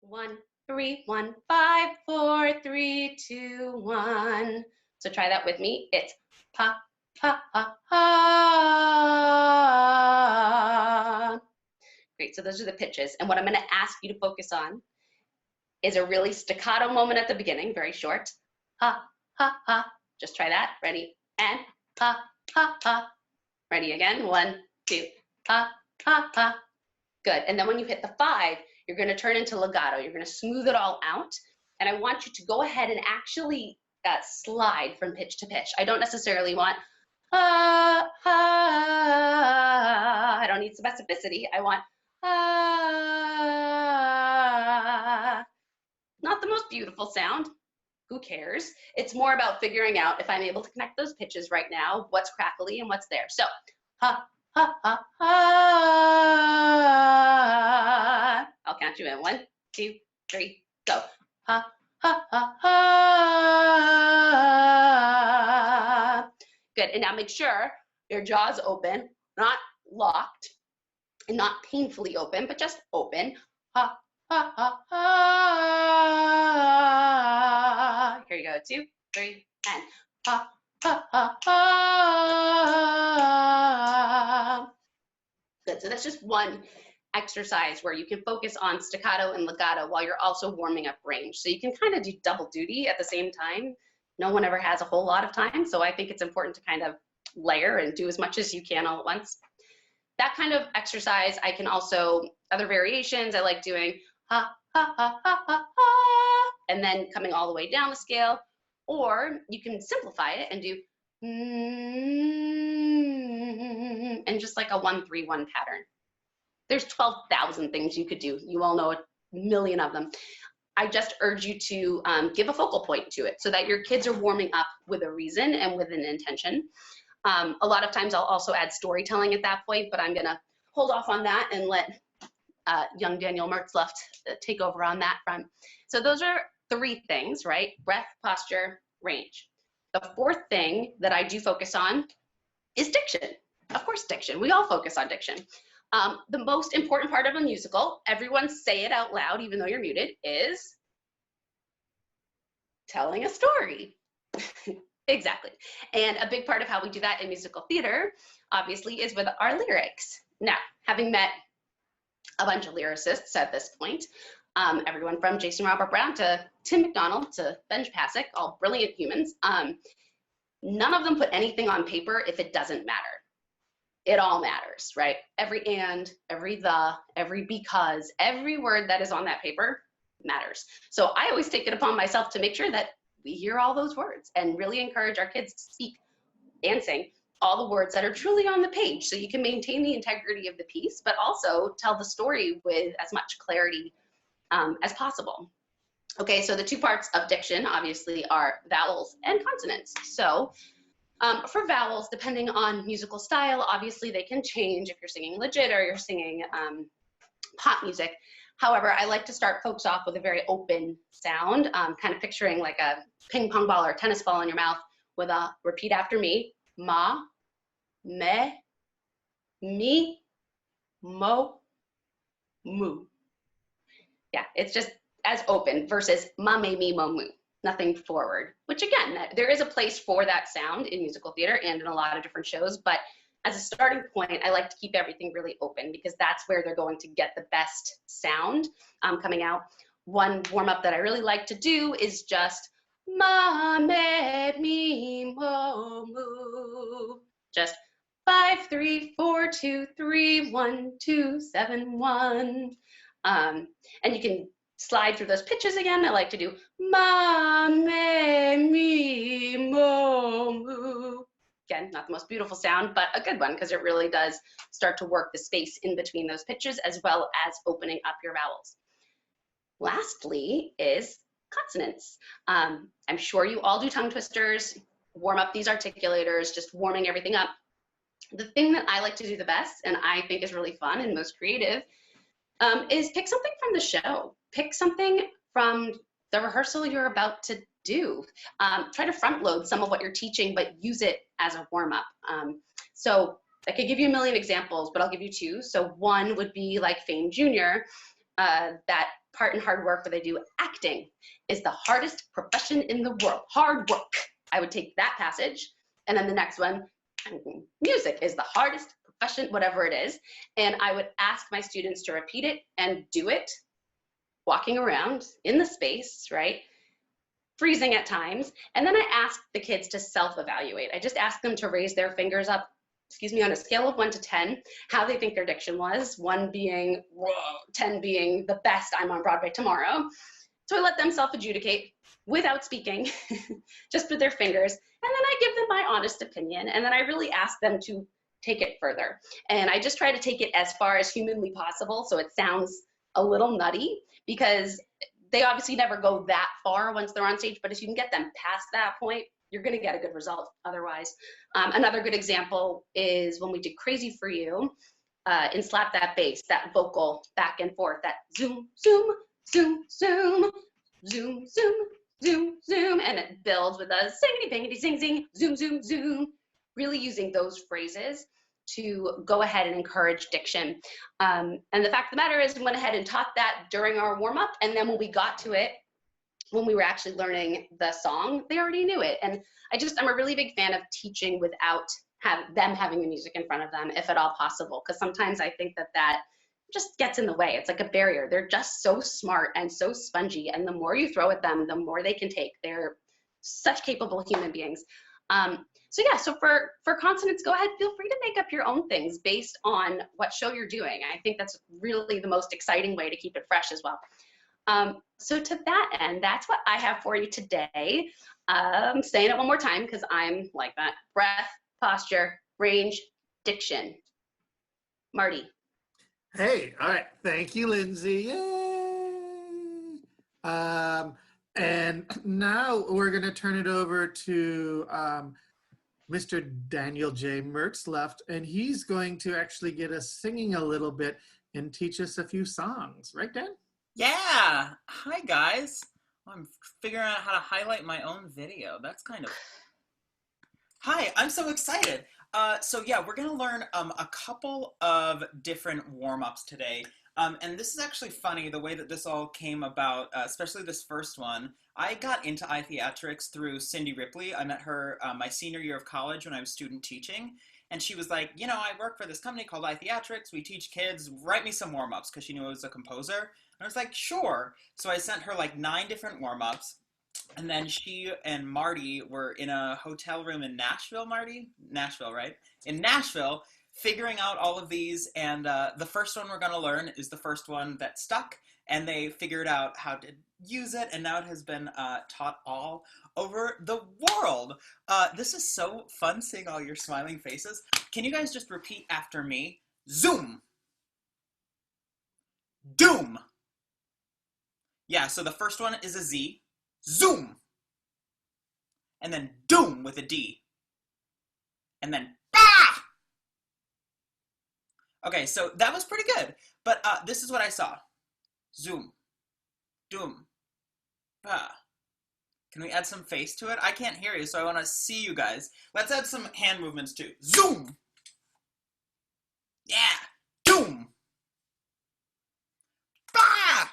1, 3, 1, 5, 4, 3, 2, 1. So try that with me. It's pa, pa, ha, ha. Great, so those are the pitches. And what I'm going to ask you to focus on is a really staccato moment at the beginning, very short. Ha, ha, ha. Just try that. Ready? And ha, ha, ha. Ready again? 1, 2, ha, ha, ha. Good. And then when you hit the 5, you're going to turn into legato. You're going to smooth it all out. And I want you to go ahead and actually slide from pitch to pitch. I don't necessarily want, ha, ha. I don't need specificity. I want, ha. Not the most beautiful sound. Who cares? It's more about figuring out if I'm able to connect those pitches right now, what's crackly and what's there. So, ha, ha, ha, ha. I'll count you in. 1, 2, 3, go. Ha, ha, ha, ha. Good. And now make sure your jaw's open, not locked, and not painfully open, but just open. Ha, ha, ha, ha. Here you go. 2, 3, and ha, ha, ha, ha. Good. So that's just one exercise where you can focus on staccato and legato while you're also warming up range. So you can kind of do double duty at the same time. No one ever has a whole lot of time, so I think it's important to kind of layer and do as much as you can all at once. That kind of exercise, I can also, other variations, I like doing ha, ha, ha, ha, ha, ha, and then coming all the way down the scale, or you can simplify it and do and just like a 1-3-1 pattern. There's 12,000 things you could do. You all know a million of them. I just urge you to give a focal point to it so that your kids are warming up with a reason and with an intention. A lot of times I'll also add storytelling at that point, but I'm gonna hold off on that and let young Daniel Mertzleft take over on that front. So those are 3 things, right? Breath, posture, range. The 4th thing that I do focus on is diction. Of course, diction. We all focus on diction. The most important part of a musical, everyone say it out loud, even though you're muted, is telling a story. Exactly. And a big part of how we do that in musical theater, obviously, is with our lyrics. Now, having met a bunch of lyricists at this point, everyone from Jason Robert Brown to Tim McDonald to Ben Pasek, all brilliant humans, none of them put anything on paper if it doesn't matter. It all matters, right? Every and, every the, every because, every word that is on that paper matters. So I always take it upon myself to make sure that we hear all those words and really encourage our kids to speak and sing all the words that are truly on the page so you can maintain the integrity of the piece, but also tell the story with as much clarity as possible. Okay, so the 2 parts of diction obviously are vowels and consonants. So for vowels, depending on musical style, obviously they can change if you're singing legit or you're singing pop music. However, I like to start folks off with a very open sound, kind of picturing like a ping pong ball or a tennis ball in your mouth with a repeat after me, ma, me, mi, mo, mu. Yeah, it's just as open versus ma, me, mi, mo, mu. Nothing forward, which again, there is a place for that sound in musical theater and in a lot of different shows, but as a starting point, I like to keep everything really open because that's where they're going to get the best sound coming out. One warm-up that I really like to do is just ma, me, mi, mo, mu. Just 5, 3, 4, 2, 3, 1, 2, 7, 1. And you can slide through those pitches again. I like to do ma, me, mi, mo, mu. Again, not the most beautiful sound, but a good one because it really does start to work the space in between those pitches as well as opening up your vowels. Lastly is consonants. I'm sure you all do tongue twisters, warm up these articulators, just warming everything up. The thing that I like to do the best and I think is really fun and most creative is pick something from the show. Pick something from the rehearsal you're about to do. Try to front load some of what you're teaching, but use it as a warm up. So I could give you a million examples, but I'll give you 2. So one would be like Fame Jr. that part in hard work where they do acting is the hardest profession in the world. Hard work. I would take that passage. And then the next one, music is the hardest profession, whatever it is. And I would ask my students to repeat it and do it, walking around in the space, right? Freezing at times. And then I asked the kids to self-evaluate. I just asked them to raise their fingers up, on a scale of 1 to 10, how they think their diction was, 1 being, whoa, 10 being the best, I'm on Broadway tomorrow. So I let them self-adjudicate without speaking, just with their fingers. And then I give them my honest opinion. And then I really ask them to take it further. And I just try to take it as far as humanly possible. So it sounds a little nutty, because they obviously never go that far once they're on stage, but if you can get them past that point, you're going to get a good result otherwise. Another good example is when we did Crazy for You in Slap That Bass, that vocal back and forth, that zoom, zoom, zoom, zoom, zoom, zoom, zoom, zoom, and it builds with a singity, bangity, zing, zing, zoom, zoom, zoom, really using those phrases to go ahead and encourage diction. And the fact of the matter is we went ahead and taught that during our warm-up, and then when we got to it, when we were actually learning the song, they already knew it. And I'm a really big fan of teaching without them having the music in front of them, if at all possible, because sometimes I think that just gets in the way. It's like a barrier. They're just so smart and so spongy, and the more you throw at them, the more they can take. They're such capable human beings. So for consonants, go ahead, feel free to make up your own things based on what show you're doing. I think that's really the most exciting way to keep it fresh as well. So to that end, that's what I have for you today. Saying it one more time because I'm like that. Breath, posture, range, diction. Marty. Hey, all right. Thank you, Lindsay. Yay! And now we're going to turn it over to Mr. Daniel J. Mertz left, and he's going to actually get us singing a little bit and teach us a few songs. Right, Dan? Yeah. Hi, guys. I'm figuring out how to highlight my own video. That's kind of... Hi, I'm so excited. So yeah, we're going to learn a couple of different warm-ups today. And this is actually funny, the way that this all came about, especially this first one. I got into iTheatrics through Cindy Ripley. I met her my senior year of college when I was student teaching. And she was like, you know, I work for this company called iTheatrics. We teach kids. Write me some warm-ups, because she knew I was a composer. And I was like, sure. So I sent her like 9 different warm-ups. And then she and Marty were in a hotel room in Nashville, Marty? Nashville, right? In Nashville, figuring out all of these. And the first one we're going to learn is the first one that stuck. And they figured out how to use it. And now it has been taught all over the world. This is so fun seeing all your smiling faces. Can you guys just repeat after me? Zoom. Doom. Yeah, so the first one is a Z. Zoom. And then doom with a D. And then bah! Okay, so that was pretty good. But this is what I saw. Zoom. Doom. Bah. Can we add some face to it? I can't hear you, so I want to see you guys. Let's add some hand movements too. Zoom. Yeah. Doom. Bah!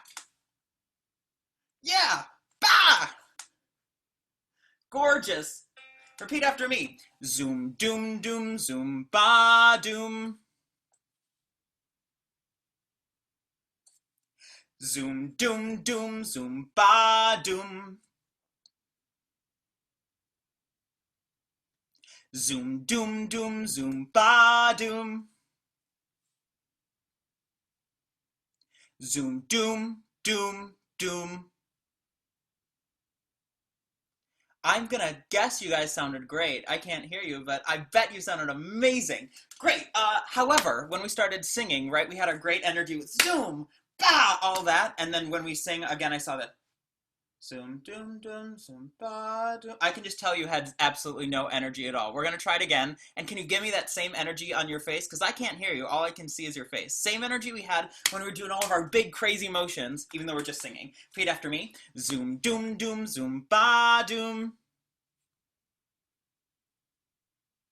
Yeah. Bah! Gorgeous. Repeat after me. Zoom, doom, doom, zoom, ba, doom. Zoom, doom, doom, zoom, ba, doom. Zoom, doom, doom, zoom, ba, doom. Zoom, doom, doom, doom. I'm gonna guess you guys sounded great. I can't hear you, but I bet you sounded amazing. Great. However, when we started singing, right, we had our great energy with zoom, bah, all that, and then when we sing again, I saw that zoom, doom, doom, zoom, ba, doom. I can just tell you had absolutely no energy at all. We're gonna try it again, and can you give me that same energy on your face? Because I can't hear you. All I can see is your face. Same energy we had when we were doing all of our big crazy motions, even though we're just singing. Repeat after me. Zoom, doom, doom, zoom, ba, doom.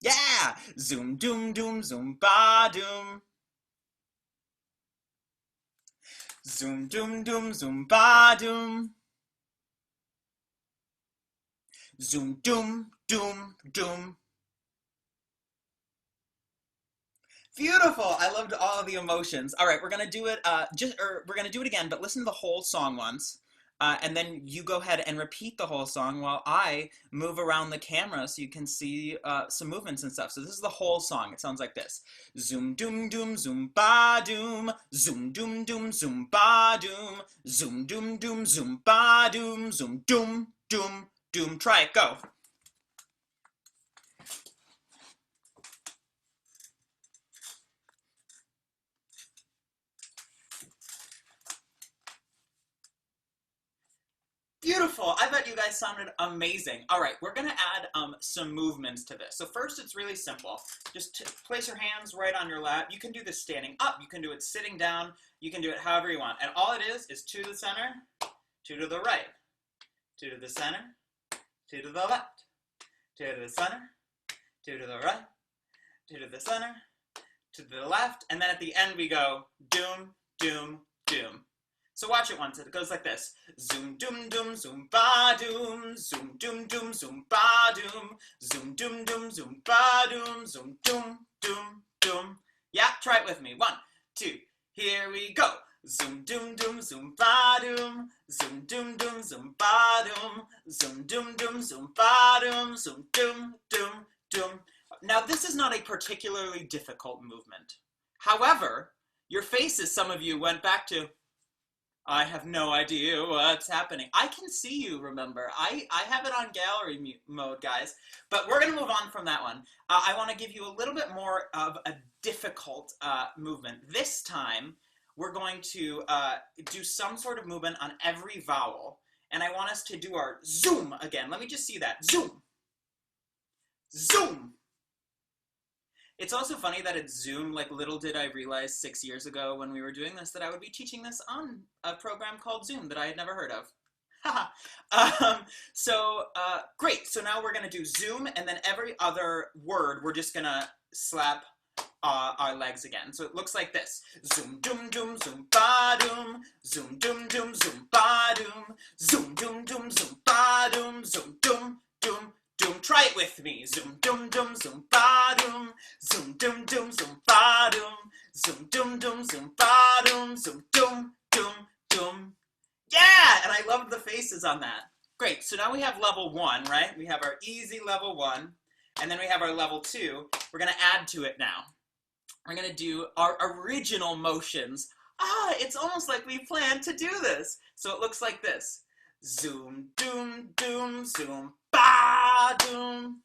Yeah! Zoom, doom, doom, zoom, ba, doom. Zoom, doom, doom, zoom, ba, doom. Zoom, doom, doom, doom. Beautiful. I loved all of the emotions. All right, we're gonna do it. We're gonna do it again, but listen to the whole song once, and then you go ahead and repeat the whole song while I move around the camera so you can see some movements and stuff. So this is the whole song. It sounds like this: zoom, doom, doom, zoom, ba, doom. Zoom, doom, doom, zoom, ba, doom. Zoom, doom, doom, zoom, ba, doom. Zoom, doom, doom, doom. Try it. Go. Beautiful. I bet you guys sounded amazing. All right, we're gonna add some movements to this. So first, it's really simple. Just place your hands right on your lap. You can do this standing up. You can do it sitting down. You can do it however you want. And all it is 2 to the center, 2 to the right, 2 to the center, 2 to the left, 2 to the center, 2 to the right, 2 to the center, 2 to the left, and then at the end we go doom, doom, doom. So watch it once. It goes like this: zoom, doom, doom, zoom, ba, doom. Zoom, doom, doom, zoom, ba, doom. Zoom, doom, doom, zoom, ba, doom. Zoom, doom, doom, doom. Yeah, try it with me. 1, 2. Here we go. Zoom, doom, doom, zoom, ba, doom. Zoom, doom, doom, zoom, ba, doom. Zoom, doom, doom, zoom, ba, doom. Zoom, doom, doom, doom. Now, this is not a particularly difficult movement. However, your faces, some of you went back to, I have no idea what's happening. I can see you, remember. I have it on gallery mode, guys. But we're going to move on from that one. I want to give you a little bit more of a difficult movement. This time, we're going to do some sort of movement on every vowel. And I want us to do our zoom again. Let me just see that. Zoom. Zoom. It's also funny that it's Zoom. Like, little did I realize 6 years ago when we were doing this that I would be teaching this on a program called Zoom that I had never heard of. Great. So now we're going to do Zoom, and then every other word, we're just going to slap our legs again. So it looks like this: zoom, doom, doom, zoom, ba, doom. Zoom, doom, doom, zoom, ba, doom. Zoom, doom, doom, zoom, ba, doom. Zoom, doom, doom, doom. Try it with me. Zoom, doom, doom, zoom, ba, doom. Zoom, doom, doom, zoom, ba, doom. Zoom, doom, doom, zoom, ba, doom. Zoom, doom, doom, doom. Yeah, and I love the faces on that. Great, so now we have level 1, right? We have our easy level 1, and then we have our level 2. We're gonna add to it now. We're gonna do our original motions. It's almost like we planned to do this. So it looks like this: zoom, doom, doom, zoom, ba, doom.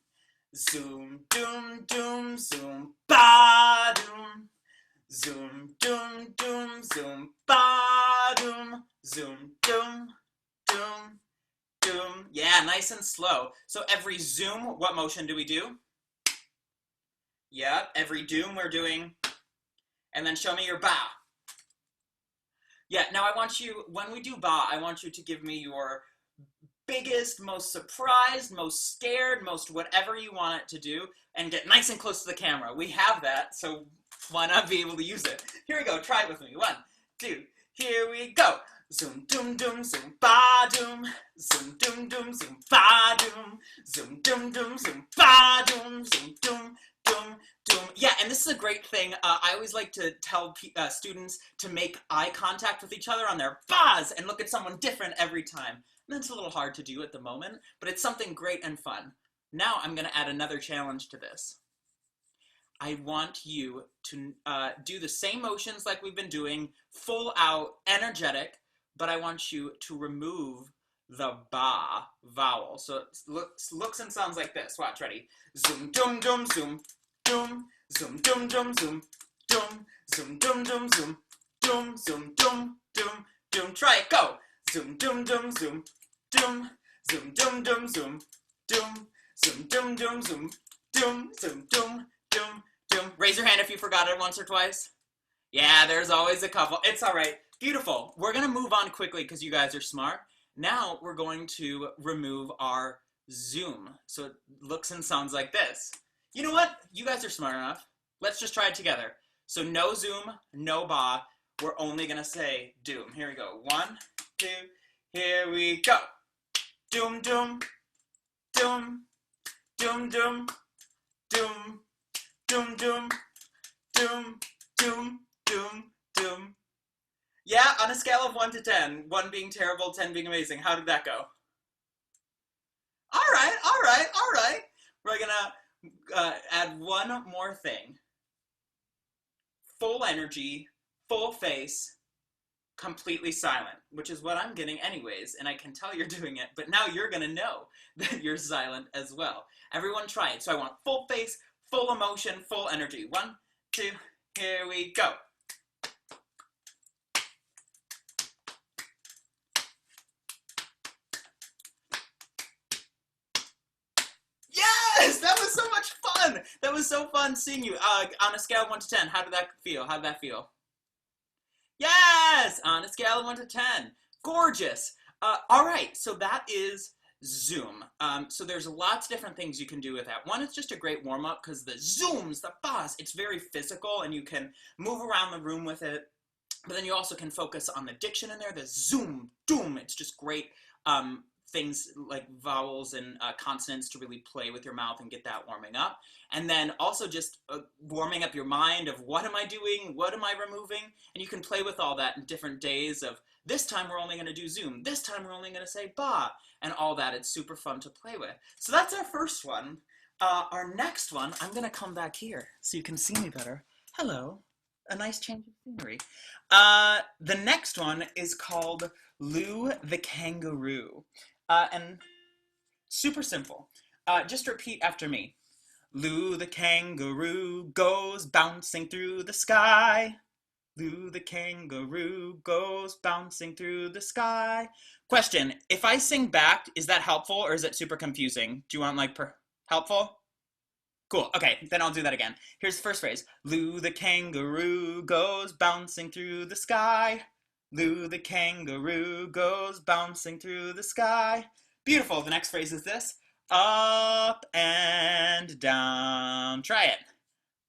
Zoom, doom, doom, zoom, ba, doom. Zoom, doom, doom, zoom, ba, doom. Zoom, doom, doom, doom. Yeah, nice and slow. So every zoom, what motion do we do? Yeah, every doom we're doing. And then show me your ba. Yeah, now I want you, when we do ba, I want you to give me your biggest, most surprised, most scared, most whatever you want it to do, and get nice and close to the camera. We have that, so why not be able to use it? Here we go, try it with me. 1, 2, here we go. Zoom, doom, doom, zoom, ba, doom. Zoom, doom, doom, zoom, ba, doom. Zoom, doom, doom, zoom, ba, doom. Zoom, doom, doom, doom. Yeah, and this is a great thing. I always like to tell students to make eye contact with each other on their bas and look at someone different every time. And it's a little hard to do at the moment, but it's something great and fun. Now I'm going to add another challenge to this. I want you to do the same motions like we've been doing, full out, energetic, but I want you to remove the ba vowel. So it looks and sounds like this. Watch, ready? Zoom, doom, doom, zoom, doom. Zoom, doom, doom, zoom, doom. Zoom, doom, doom, zoom, doom. Zoom, doom, doom, doom. Try it, go. Zoom, doom, doom, zoom, doom. Zoom, doom, doom, zoom, doom. Zoom, doom, doom, zoom, doom. Zoom, doom, doom, doom. Raise your hand if you forgot it once or twice. Yeah, there's always a couple. It's all right. Beautiful. We're going to move on quickly because you guys are smart. Now we're going to remove our zoom. So it looks and sounds like this. You know what? You guys are smart enough. Let's just try it together. So no zoom, no ba. we're only gonna say doom. Here we go. 1, 2, here we go. Doom, doom, doom, doom, doom, doom, doom, doom, doom, doom, doom, doom. Yeah, on a scale of 1 to 10, 1 being terrible, 10 being amazing, how did that go? All right, all right, all right. We're gonna add one more thing. Full energy, full face, completely silent, which is what I'm getting anyways, and I can tell you're doing it, but now you're gonna know that you're silent as well. Everyone try it. So I want full face, full emotion, full energy. 1, 2, here we go. Yes, that was so much fun. That was so fun seeing you. On a scale of 1 to 10, how did that feel? How did that feel? Yes, on a scale of 1 to 10. Gorgeous. All right, so that is Zoom. So there's lots of different things you can do with that. One, it's just a great warm-up because the zooms, the buzz, it's very physical and you can move around the room with it. But then you also can focus on the diction in there, the zoom, doom. It's just great things like vowels and consonants to really play with your mouth and get that warming up. And then also just warming up your mind of what am I doing, what am I removing? And you can play with all that in different days of this time we're only going to do zoom, this time we're only going to say ba, and all that. It's super fun to play with. So that's our first one. Our next one, I'm going to come back here so you can see me better. Hello. A nice change of scenery. The next one is called Lou the Kangaroo. And super simple. Just repeat after me. Lou the kangaroo goes bouncing through the sky. Lou the kangaroo goes bouncing through the sky. Question, if I sing back, is that helpful or is it super confusing? Do you want like helpful? Cool, okay, then I'll do that again. Here's the first phrase. Lou the kangaroo goes bouncing through the sky. Lou the kangaroo goes bouncing through the sky. Beautiful, the next phrase is this. Up and down. Try it.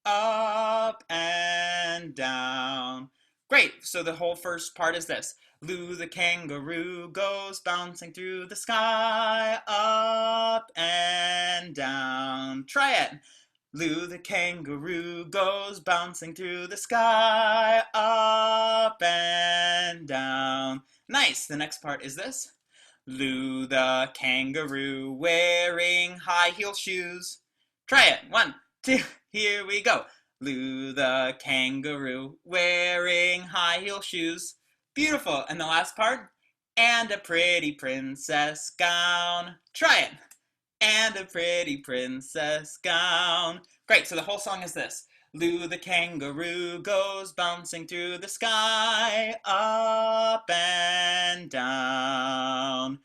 Up and down. Great, so the whole first part is this. Lou the kangaroo goes bouncing through the sky. Up and down. Try it. Lou the kangaroo goes bouncing through the sky. Up and down. Nice, the next part is this. Lou the kangaroo wearing high heel shoes. Try it. 1, 2, here we go. Lou the kangaroo wearing high heel shoes. Beautiful. And the last part. And a pretty princess gown. Try it. And a pretty princess gown. Great. So the whole song is this. Lou the kangaroo goes bouncing through the sky, up and down.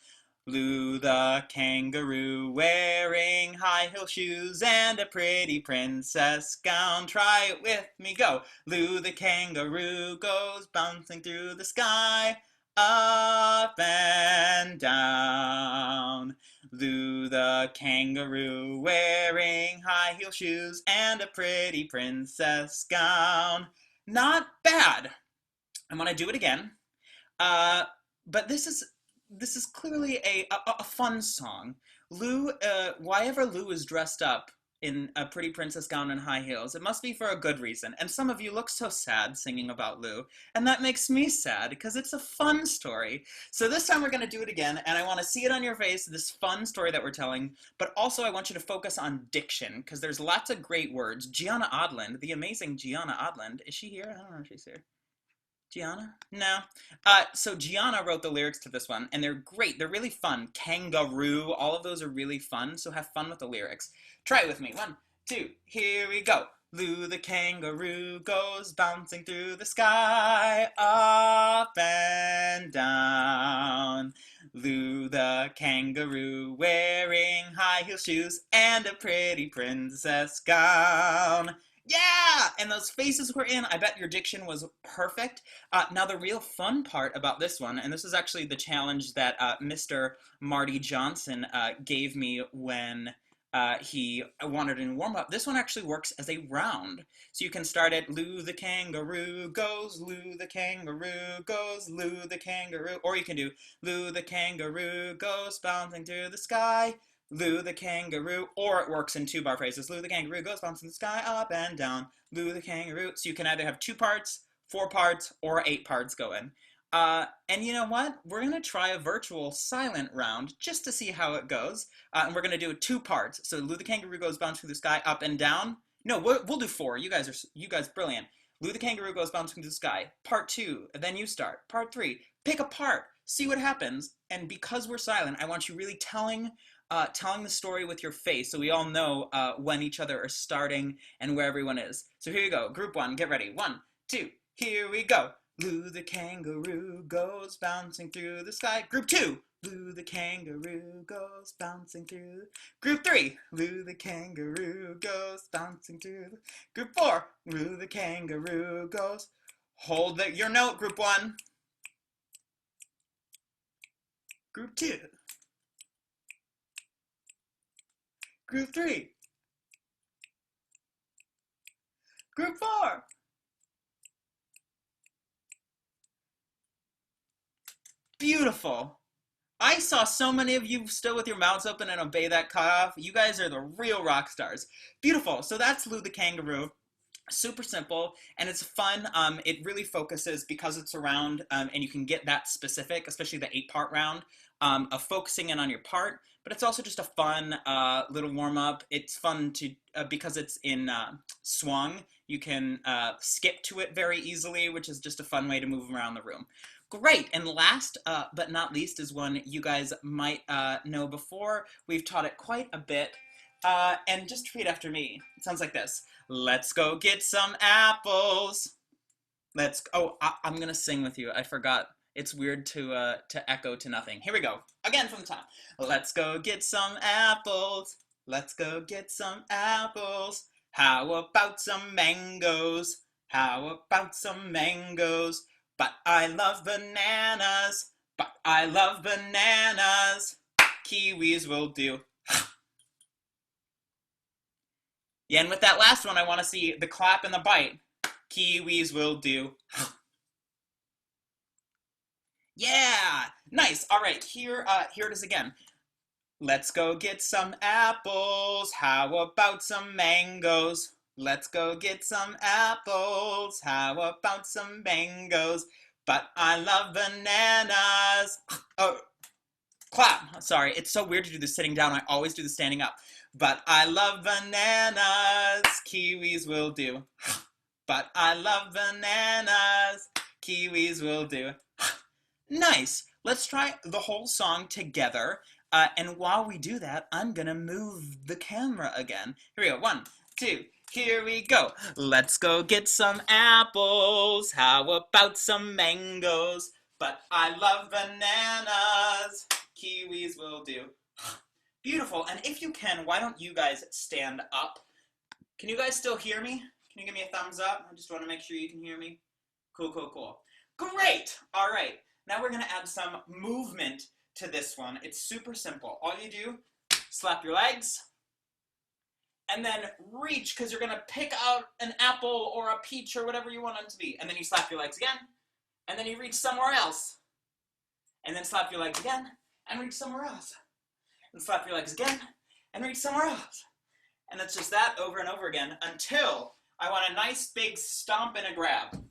Lou the kangaroo wearing high heel shoes and a pretty princess gown. Try it with me, go. Lou the kangaroo goes bouncing through the sky, up and down. Lou the kangaroo wearing high heel shoes and a pretty princess gown. Not bad. I'm gonna do it again. But this is clearly a fun song. Lou, why ever Lou is dressed up in a pretty princess gown and high heels, it must be for a good reason. And some of you look so sad singing about Lou, and that makes me sad because it's a fun story. So this time we're going to do it again, and I want to see it on your face, this fun story that we're telling, but also I want you to focus on diction because there's lots of great words. Gianna Odland, the amazing Gianna Odland, is she here? I don't know if she's here. Gianna? No. So Gianna wrote the lyrics to this one, and they're great. They're really fun. Kangaroo, all of those are really fun, so have fun with the lyrics. Try it with me. 1, 2, here we go. Lou the kangaroo goes bouncing through the sky, up and down. Lou the kangaroo wearing high heel shoes and a pretty princess gown. Yeah! And those faces were in. I bet your diction was perfect. Now, the real fun part about this one, and this is actually the challenge that Mr. Marty Johnson gave me when he wanted in warm-up. This one actually works as a round. So you can start at Lou the kangaroo goes, Lou the kangaroo goes, Lou the kangaroo. Or you can do Lou the kangaroo goes bouncing through the sky, Lou the kangaroo. Or it works in 2-bar phrases. Lou the kangaroo goes bouncing the sky up and down, Lou the kangaroo. So you can either have 2 parts, 4 parts, or 8 parts go in. And you know what? We're going to try a virtual silent round just to see how it goes. And we're going to do 2 parts. So Lou the kangaroo goes bouncing through the sky up and down. No, we'll do 4. You guys brilliant. Lou the kangaroo goes bouncing through the sky. Part 2, then you start. Part 3, pick a part. See what happens. And because we're silent, I want you really telling the story with your face so we all know when each other are starting and where everyone is. So here you go. Group 1, get ready. 1, 2, here we go. Lou the kangaroo goes bouncing through the sky. Group 2, Lou the kangaroo goes bouncing through. Group 3, Lou the kangaroo goes bouncing through. Group 4, Lou the kangaroo goes. Hold your note, Group 1. Group 2. Group 3. Group 4. Beautiful. I saw so many of you still with your mouths open and obey that cutoff. You guys are the real rock stars. Beautiful. So that's Lou the kangaroo. Super simple, and it's fun. It really focuses, because it's a round, and you can get that specific, especially the 8-part round, of focusing in on your part. But it's also just a fun little warm-up. It's fun to, because it's in swung, you can skip to it very easily, which is just a fun way to move around the room. Great, and last but not least is one you guys might know before. We've taught it quite a bit, and just repeat after me. It sounds like this. Let's go get some apples. I'm gonna sing with you. I forgot. It's weird to echo to nothing. Here we go. Again from the top. Let's go get some apples. Let's go get some apples. How about some mangoes? How about some mangoes? But I love bananas. But I love bananas. Kiwis will do. Yeah, and with that last one, I want to see the clap and the bite. Kiwis will do. Yeah, nice. All right, here it is again. Let's go get some apples. How about some mangoes? Let's go get some apples. How about some mangoes? But I love bananas. Oh, clap. Sorry, it's so weird to do this sitting down. I always do the standing up. But I love bananas. Kiwis will do. But I love bananas. Kiwis will do. Nice. Let's try the whole song together. And while we do that, I'm gonna move the camera again. Here we go. 1, 2, here we go. Let's go get some apples. How about some mangoes? But I love bananas. Kiwis will do. Beautiful. And if you can, why don't you guys stand up? Can you guys still hear me? Can you give me a thumbs up? I just want to make sure you can hear me. Cool, cool, cool. Great. All right. Now we're going to add some movement to this one. It's super simple. All you do, slap your legs, and then reach, because you're going to pick out an apple or a peach or whatever you want them to be. And then you slap your legs again, and then you reach somewhere else. And then slap your legs again, and reach somewhere else. And slap your legs again, and reach somewhere else. And it's just that over and over again until I want a nice big stomp and a grab.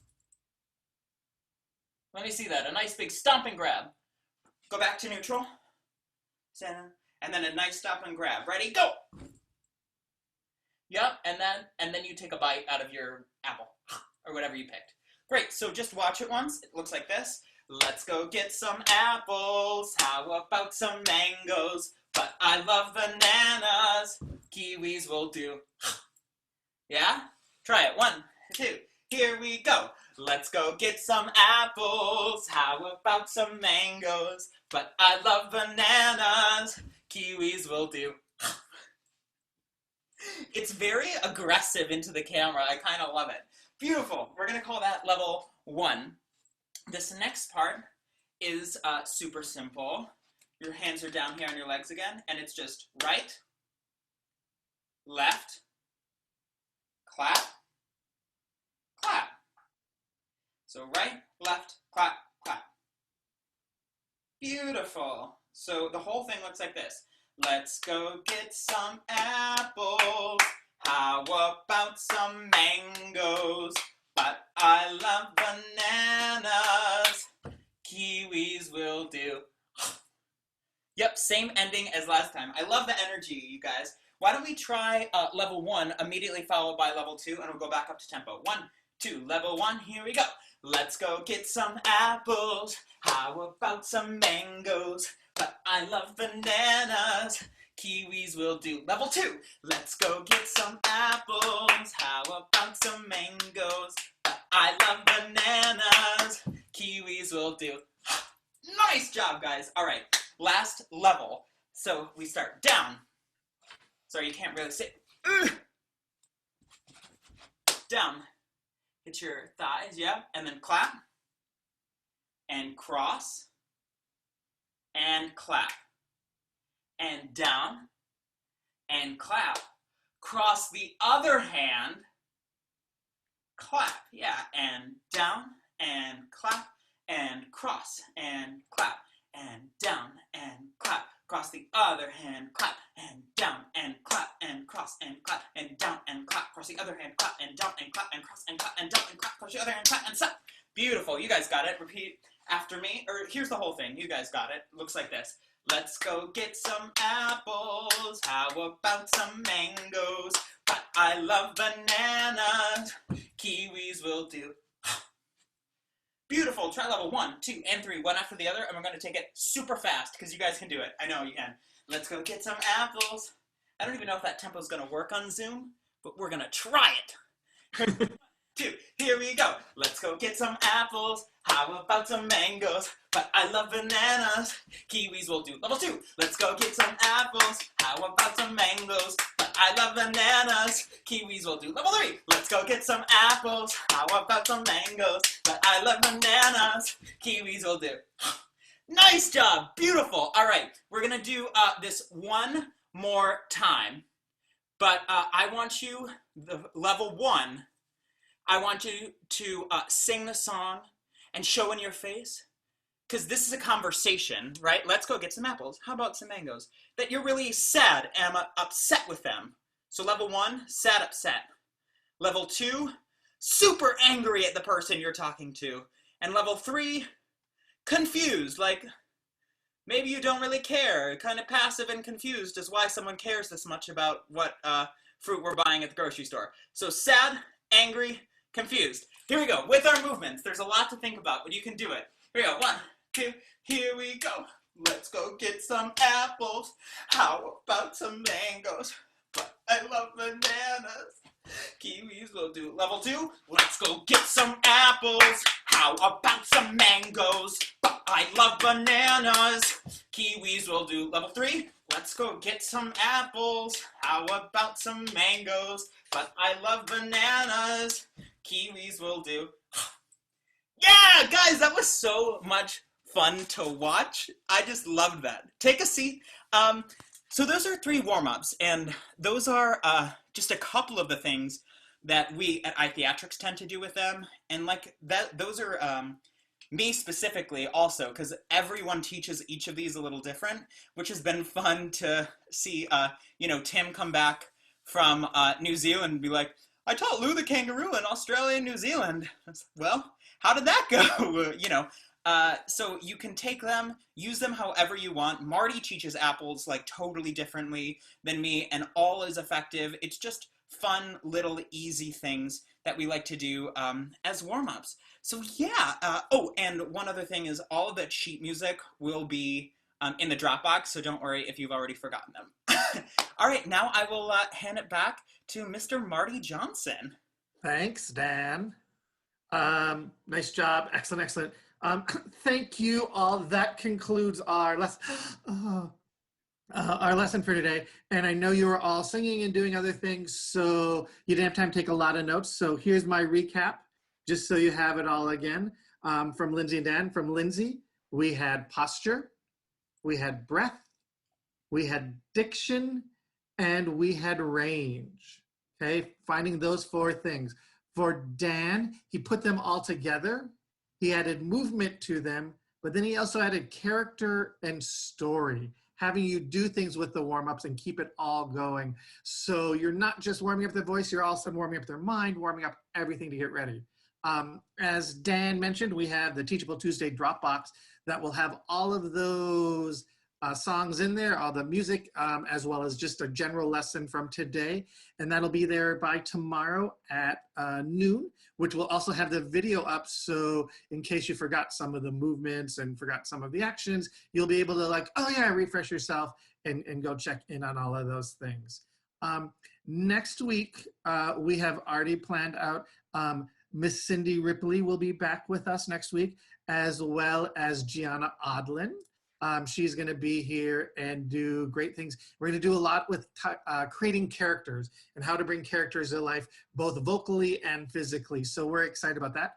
Let me see that. A nice big stomp and grab. Go back to neutral. And then a nice stomp and grab. Ready? Go! Yep, and then you take a bite out of your apple or whatever you picked. Great, so just watch it once. It looks like this. Let's go get some apples. How about some mangoes? But I love bananas. Kiwis will do. Yeah? Try it. 1, 2. Here we go. Let's go get some apples. How about some mangoes? But I love bananas. Kiwis will do. It's very aggressive into the camera. I kind of love it. Beautiful. We're going to call that level 1. This next part is super simple. Your hands are down here on your legs again, and it's just right, So right, left, clap, clap. Beautiful. So the whole thing looks like this. Let's go get some apples. How about some mangoes? But I love bananas. Kiwis will do. Yep, same ending as last time. I love the energy, you guys. Why don't we try level 1 immediately followed by level 2, and we'll go back up to tempo. 1, 2, level 1, here we go. Let's go get some apples. How about some mangoes? But I love bananas. Kiwis will do. Level 2. Let's go get some apples. How about some mangoes? But I love bananas. Kiwis will do. Nice job, guys. All right, last level. So we start down. Sorry, you can't really sit. Down. Hit your thighs, yeah, and then clap, and cross, and clap, and down, and clap. Cross the other hand, clap, yeah, and down, and clap, and cross, and clap, and down, and clap. Cross the other hand, clap, and down, and clap, and cross, and clap, and down, and clap. Cross the other hand, clap, and down, and clap, and cross, and clap, and down, and clap. Cross the other hand, clap, and stop. Beautiful. You guys got it. Repeat after me. Or here's the whole thing. You guys got it. Looks like this. Let's go get some apples. How about some mangoes? But I love bananas. Kiwis will do. Beautiful. Try level 1, 2, and 3, one after the other, and we're going to take it super fast because you guys can do it. I know you can. Let's go get some apples. I don't even know if that tempo is going to work on Zoom, but we're going to try it. 2, here we go. Let's go get some apples. How about some mangoes? But I love bananas. Kiwis will do. Level 2. Let's go get some apples. How about some mangoes? But I love bananas. Kiwis will do. Level 3. Let's go get some apples. How about some mangoes? But I love bananas. Kiwis will do. Nice job. Beautiful. All right. We're going to do this one more time. But I want you, level 1, I want you to sing the song and show in your face. Because this is a conversation, right? Let's go get some apples. How about some mangoes? That you're really sad and upset with them. So level 1, sad, upset. Level 2, super angry at the person you're talking to. And level 3, confused. Like, maybe you don't really care. Kind of passive and confused is why someone cares this much about what fruit we're buying at the grocery store. So sad, angry, confused. Here we go. With our movements, there's a lot to think about, but you can do it. Here we go. 1, 2, here we go. Let's go get some apples. How about some mangoes? But I love bananas. Kiwis will do. Level 2, let's go get some apples. How about some mangoes? But I love bananas. Kiwis will do. Level 3, let's go get some apples. How about some mangoes? But I love bananas. Kiwis will do. Yeah, guys, that was so much fun to watch. I just loved that. Take a seat. So those are 3 warm-ups, and those are just a couple of the things that we at iTheatrics tend to do with them. And like that, those are me specifically also, because everyone teaches each of these a little different, which has been fun to see, Tim come back from New Zealand and be like, I taught Lou the Kangaroo in Australia and New Zealand. Well, how did that go? So you can take them, use them however you want. Marty teaches apples like totally differently than me, and all is effective. It's just fun, little, easy things that we like to do as warm-ups. So yeah, and one other thing is all of that sheet music will be in the Dropbox, so don't worry if you've already forgotten them. All right, now I will hand it back to Mr. Marty Johnson. Thanks, Dan. Nice job. Excellent, excellent. Thank you all. That concludes our lesson for today. And I know you were all singing and doing other things, so you didn't have time to take a lot of notes. So here's my recap, just so you have it all again. From Lindsay and Dan. From Lindsay, we had posture, we had breath, we had diction, and we had range. Okay, finding those 4 things. For Dan, he put them all together He added movement to them, but then he also added character and story, having you do things with the warm-ups and keep it all going. So you're not just warming up the voice, you're also warming up their mind, warming up everything to get ready. As Dan mentioned, we have the Teachable Tuesday Dropbox that will have all of those songs in there, all the music, as well as just a general lesson from today. And that'll be there by tomorrow at noon, which will also have the video up. So in case you forgot some of the movements and forgot some of the actions, you'll be able to like, oh yeah, refresh yourself and go check in on all of those things. Next week, we have already planned out Miss Cindy Ripley will be back with us next week, as well as Gianna Odlin. She's going to be here and do great things. We're going to do a lot with creating characters and how to bring characters to life, both vocally and physically. So we're excited about that.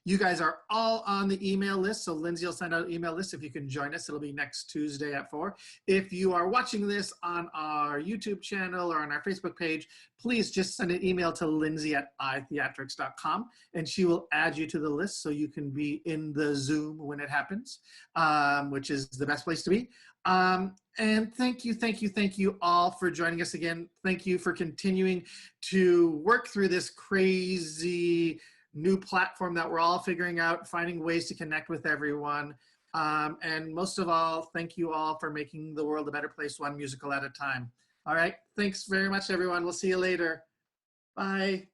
You guys are all on the email list. So Lindsay will send out an email list if you can join us. It'll be next Tuesday at 4. If you are watching this on our YouTube channel or on our Facebook page, please just send an email to lindsay@itheatrics.com and she will add you to the list so you can be in the Zoom when it happens, which is the best place to be. And thank you all for joining us again. Thank you for continuing to work through this crazy new platform that we're all figuring out, finding ways to connect with everyone. And most of all, thank you all for making the world a better place, one musical at a time. All right, thanks very much, everyone. We'll see you later. Bye.